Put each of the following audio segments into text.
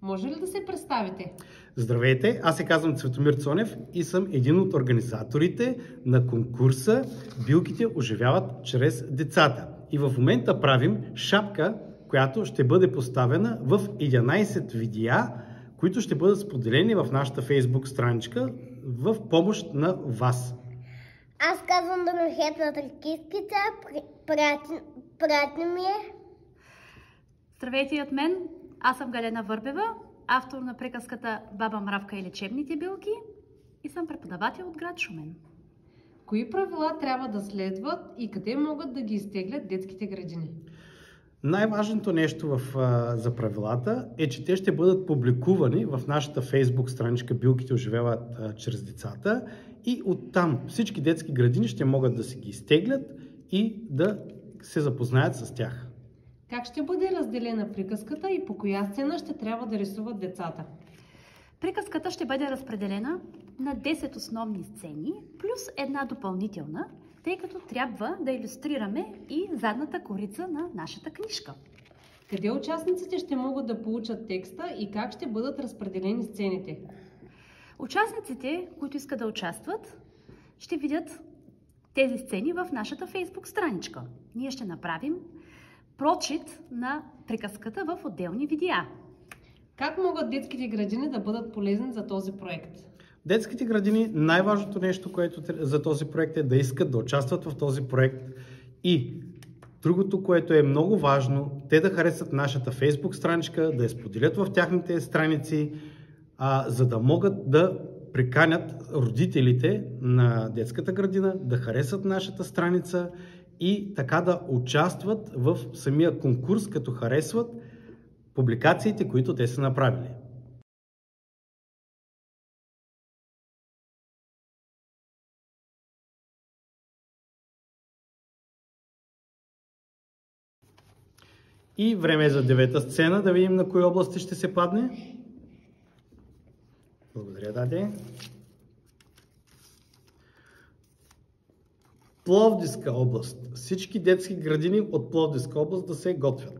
Може ли да се представите? Здравейте, аз се казвам Цветомир Цонев и съм един от организаторите на конкурса "Билките оживяват чрез децата". И в момента правим шапка, която ще бъде поставена в 11 видеа, които ще бъдат споделени в нашата Facebook страничка в помощ на вас. Аз казвам Дорохета Тракисткица, пратни ми е. Здравейте и от мен, аз съм Галена Върбева, автор на приказката "Баба Мравка и лечебните билки" и съм преподавател от град Шумен. Кои правила трябва да следват и къде могат да ги изтеглят детските градини? Най-важното нещо за правилата е, че те ще бъдат публикувани в нашата Facebook страничка "Билките оживяват чрез децата" и оттам всички детски градини ще могат да си ги изтеглят и да се запознаят с тях. Как ще бъде разделена приказката и по коя сцена ще трябва да рисуват децата? Приказката ще бъде разпределена на 10 основни сцени, плюс една допълнителна, тъй като трябва да илюстрираме и задната корица на нашата книжка. Къде участниците ще могат да получат текста и как ще бъдат разпределени сцените? Участниците, които искат да участват, ще видят тези сцени в нашата Facebook страничка. Ние ще направим прочит на приказката в отделни видеа. Как могат детските градини да бъдат полезни за този проект? Детските градини, най-важното нещо, което за този проект е да искат да участват в този проект и другото, което е много важно, те да харесат нашата Facebook страничка, да я споделят в тяхните страници, за да могат да приканят родителите на детската градина да харесат нашата страница и така да участват в самия конкурс, като харесват публикациите, които те са направили. И време е за 9-та сцена, да видим на кои области ще се падне. Благодаря, Даде. Пловдивска област. Всички детски градини от Пловдивска област да се готвят.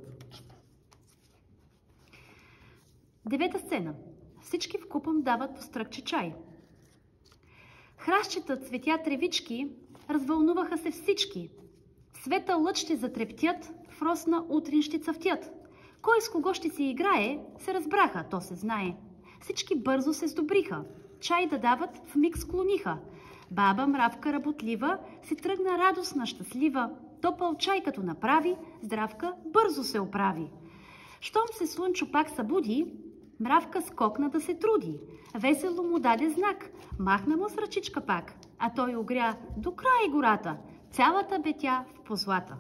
9-та сцена. Всички вкупом дават по стръкче чай. Храстчета, цветя, тревички, развълнуваха се всички. Света лъч ще затрептят, в росна утрин ще цъфтят. Кой с кого ще си играе, се разбраха, то се знае. Всички бързо се сдобриха. Чай да дават, вмиг склониха. Баба Мравка работлива се тръгна радостна, щастлива. Топъл чай като направи, Здравка бързо се оправи. Щом се Слънчо пак събуди, Мравка скокна да се труди. Весело му даде знак, махна му с ръчичка пак, а той огря до край гората. Цялата бе тя в позлата.